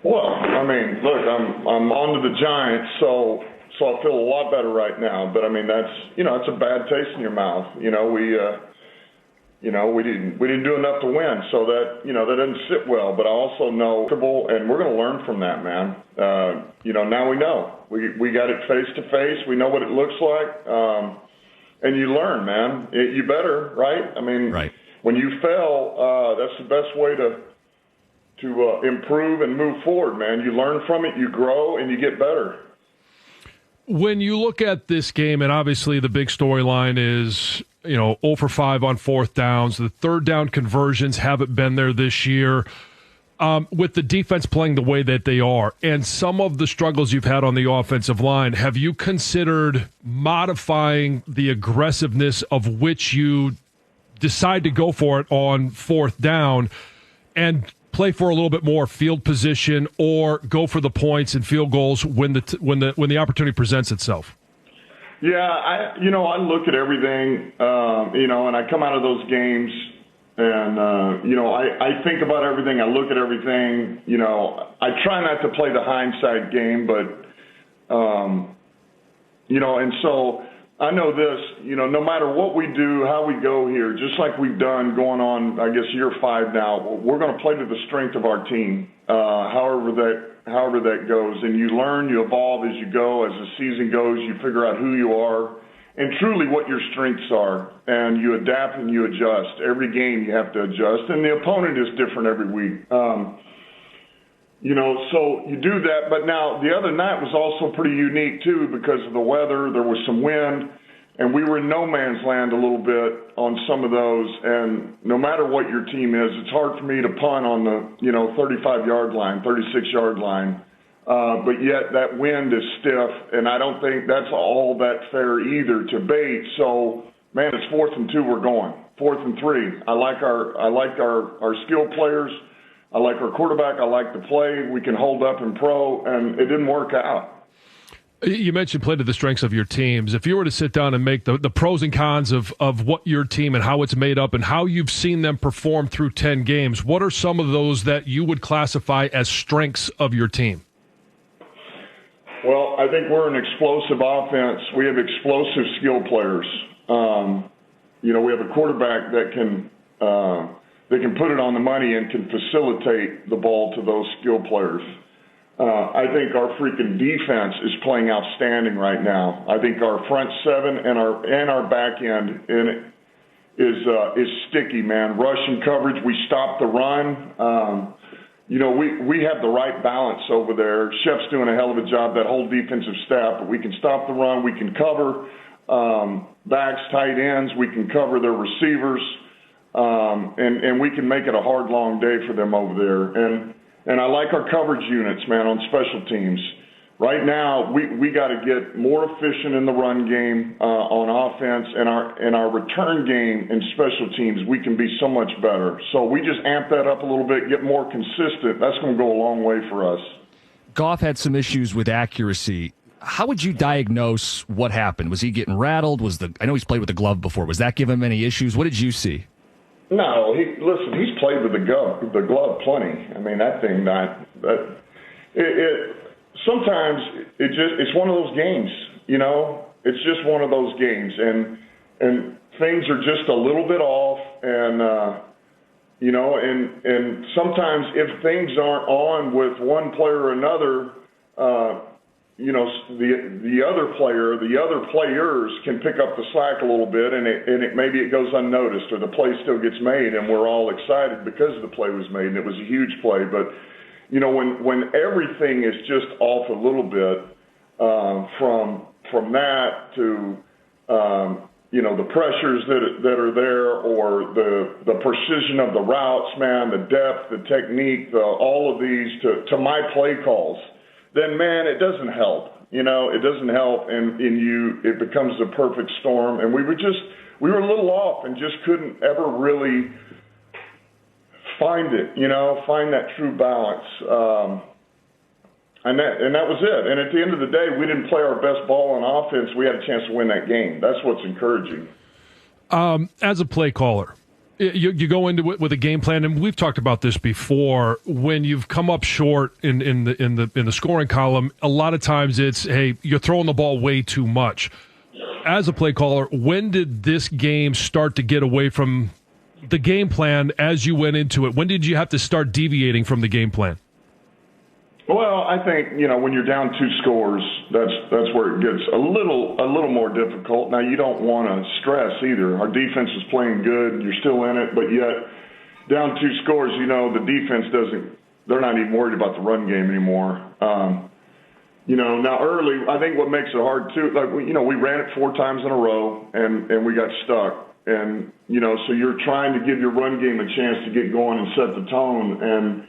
Well, I mean, look, I'm on to the Giants, so I feel a lot better right now. But I mean, it's a bad taste in your mouth. We didn't do enough to win, so that that doesn't sit well. But I also know, and we're going to learn from that, man. Now we know we got it face to face. We know what it looks like, and you learn, man. You better, right? I mean, right. When you fail, that's the best way to improve and move forward, man. You learn from it, you grow, and you get better. When you look at this game, and obviously the big storyline is, 0 for 5 on fourth downs. The third down conversions haven't been there this year. With the defense playing the way that they are, and some of the struggles you've had on the offensive line, have you considered modifying the aggressiveness of which you decide to go for it on fourth down and play for a little bit more field position, or go for the points and field goals when the opportunity presents itself? Yeah, I look at everything, and I come out of those games, and I think about everything. I look at everything. I try not to play the hindsight game, but and so I know this. No matter what we do, how we go here, just like we've done going on, I guess, year 5 now, we're going to play to the strength of our team, however that goes. And you learn, you evolve as you go. As the season goes, you figure out who you are and truly what your strengths are. And you adapt and you adjust. Every game you have to adjust. And the opponent is different every week. So you do that. But now the other night was also pretty unique, too, because of the weather. There was some wind, and we were in no man's land a little bit on some of those. And no matter what your team is, it's hard for me to punt on the, 35-yard line, 36-yard line. But yet that wind is stiff, and I don't think that's all that fair either to bait. So, man, it's 4th and 2, we're going. 4th and 3. I like our skill players. I like our quarterback. I like the play. We can hold up in pro, and it didn't work out. You mentioned play to the strengths of your teams. If you were to sit down and make the pros and cons of what your team and how it's made up and how you've seen them perform through 10 games, what are some of those that you would classify as strengths of your team? Well, I think we're an explosive offense. We have explosive skill players. We have a quarterback that can put it on the money and can facilitate the ball to those skill players. I think our freaking defense is playing outstanding right now. I think our front seven and our back end is sticky, man. Rushing coverage, we stop the run. We have the right balance over there. Shep's doing a hell of a job, that whole defensive staff. But we can stop the run. We can cover backs, tight ends. We can cover their receivers. And we can make it a hard, long day for them over there. And I like our coverage units, man, on special teams. Right now, we got to get more efficient in the run game on offense, and our return game in special teams. We can be so much better. So we just amp that up a little bit, get more consistent. That's going to go a long way for us. Goff had some issues with accuracy. How would you diagnose what happened? Was he getting rattled? I know he's played with the glove before. Was that giving him any issues? What did you see? No, he's played with the glove plenty. I mean, that thing, sometimes it's one of those games, It's just one of those games, and things are just a little bit off, and and sometimes if things aren't on with one player or another, the other player, the other players can pick up the slack a little bit, and maybe it goes unnoticed, or the play still gets made, and we're all excited because the play was made, and it was a huge play. But when everything is just off a little bit, from that to the pressures that are there, or the precision of the routes, man, the depth, the technique, all of these to my play calls, then, man, it doesn't help. It doesn't help, and it becomes the perfect storm. And we were a little off and just couldn't ever really find it, find that true balance. And that was it. And at the end of the day, we didn't play our best ball on offense. We had a chance to win that game. That's what's encouraging. As a play caller, You go into it with a game plan, and we've talked about this before. When you've come up short in the scoring column, a lot of times it's, hey, you're throwing the ball way too much. As a play caller, when did this game start to get away from the game plan as you went into it? When did you have to start deviating from the game plan? Well, I think, when you're down 2 scores, that's where it gets a little more difficult. Now, you don't want to stress either. Our defense is playing good. You're still in it, but yet down 2 scores, the defense they're not even worried about the run game anymore. Now early, I think what makes it hard too, we ran it 4 times in a row and we got stuck. And, so you're trying to give your run game a chance to get going and set the tone. And,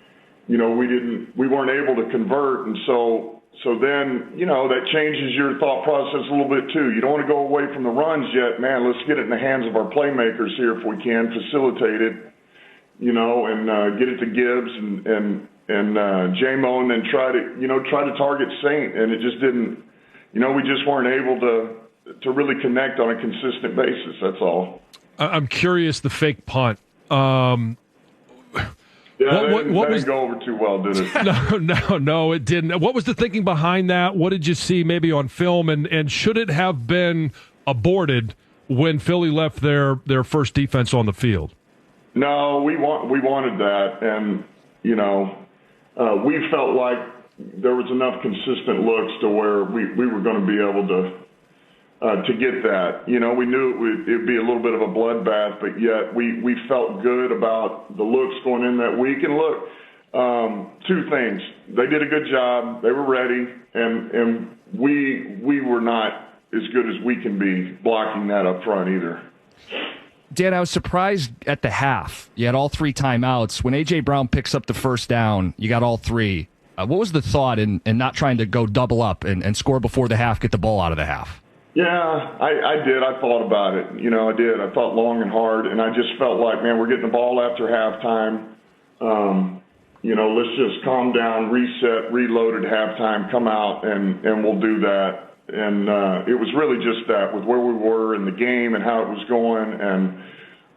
we weren't able to convert. And so then, that changes your thought process a little bit too. You don't want to go away from the runs yet. Man, let's get it in the hands of our playmakers here if we can, facilitate it, and get it to Gibbs and J-Mo, and then try to target Saint. And it just didn't, we just weren't able to really connect on a consistent basis. That's all. I'm curious, the fake punt. Yeah, that didn't go over too well, did it? No, it didn't. What was the thinking behind that? What did you see maybe on film? And should it have been aborted when Philly left their first defense on the field? No, we wanted that. And, we felt like there was enough consistent looks to where we were going to be able to get that. We knew it would be a little bit of a bloodbath, but yet we felt good about the looks going in that week. And look, 2 things. They did a good job. They were ready, and we were not as good as we can be blocking that up front either. Dan, I was surprised at the half. You had all 3 timeouts. When A.J. Brown picks up the first down, you got all 3. What was the thought in not trying to go double up and score before the half, get the ball out of the half? Yeah, I did. I thought about it. I did. I thought long and hard, and I just felt like, man, we're getting the ball after halftime. Let's just calm down, reset, reload at halftime, come out, and we'll do that. And it was really just that, with where we were in the game and how it was going, and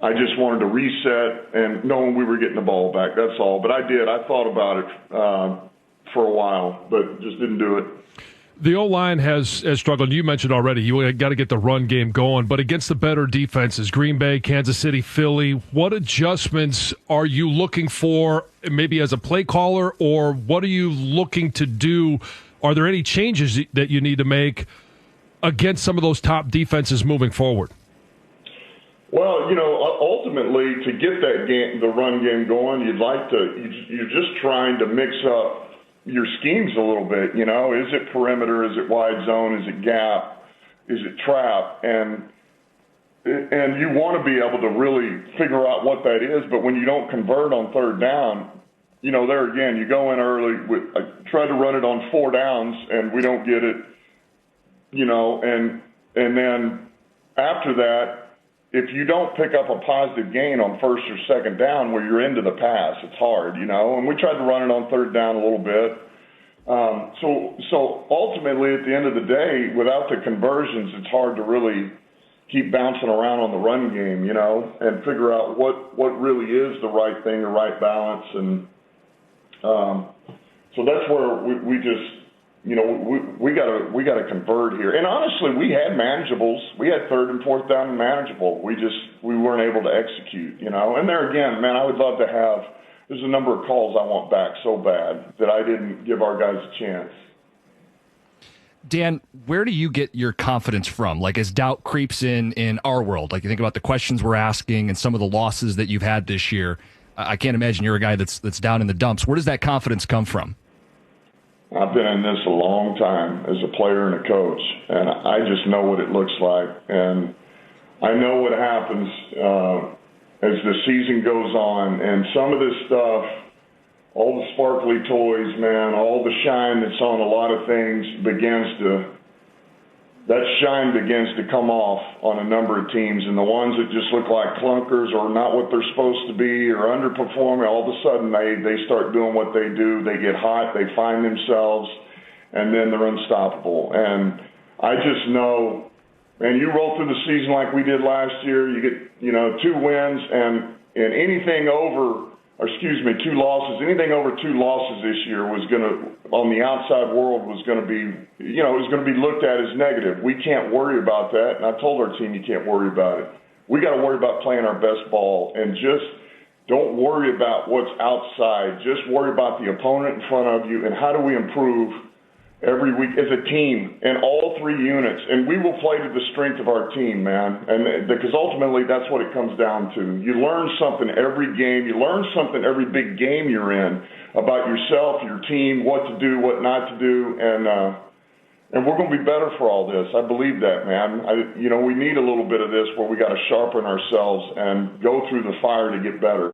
I just wanted to reset and knowing we were getting the ball back. That's all. But I did. I thought about it for a while, but just didn't do it. The O-line has struggled. You mentioned already, you got to get the run game going. But against the better defenses, Green Bay, Kansas City, Philly, what adjustments are you looking for, maybe as a play caller, or what are you looking to do? Are there any changes that you need to make against some of those top defenses moving forward? Well, ultimately, to get the run game going, you're just trying to mix up your schemes a little bit. Is it perimeter? Is it wide zone? Is it gap? Is it trap? And you want to be able to really figure out what that is. But when you don't convert on 3rd down, there again, you go in early. I tried to run it on 4 downs, and we don't get it. And then after that, if you don't pick up a positive gain on 1st or 2nd down where you're into the pass, it's hard, And we tried to run it on 3rd down a little bit. So ultimately, at the end of the day, without the conversions, it's hard to really keep bouncing around on the run game, and figure out what really is the right thing, the right balance. And so that's where we just, we got to convert here. And honestly, we had manageables. We had 3rd and 4th down and manageable. We weren't able to execute, And there again, man, I would love to have. There's a number of calls I want back so bad that I didn't give our guys a chance. Dan, where do you get your confidence from? Like, as doubt creeps in our world, like you think about the questions we're asking and some of the losses that you've had this year. I can't imagine you're a guy that's down in the dumps. Where does that confidence come from? I've been in this a long time as a player and a coach, and I just know what it looks like. And I know what happens as the season goes on. And some of this stuff, all the sparkly toys, man, all the shine that's on a lot of things that shine begins to come off on a number of teams. And the ones that just look like clunkers or not what they're supposed to be or underperforming, all of a sudden they start doing what they do. They get hot, they find themselves, and then they're unstoppable. And I just know, man, you roll through the season like we did last year, you get, 2 wins, and And anything over, or excuse me, 2 losses, anything over 2 losses this year was going to, on the outside world, was going to be, it was going to be looked at as negative. We can't worry about that. And I told our team, you can't worry about it. We got to worry about playing our best ball and just don't worry about what's outside. Just worry about the opponent in front of you and how do we improve every week as a team in all 3 units. And we will play to the strength of our team, man. And because ultimately that's what it comes down to. You learn something every game. You learn something every big game you're in about yourself, your team, what to do, what not to do. And we're going to be better for all this. I believe that, man. We need a little bit of this where we got to sharpen ourselves and go through the fire to get better.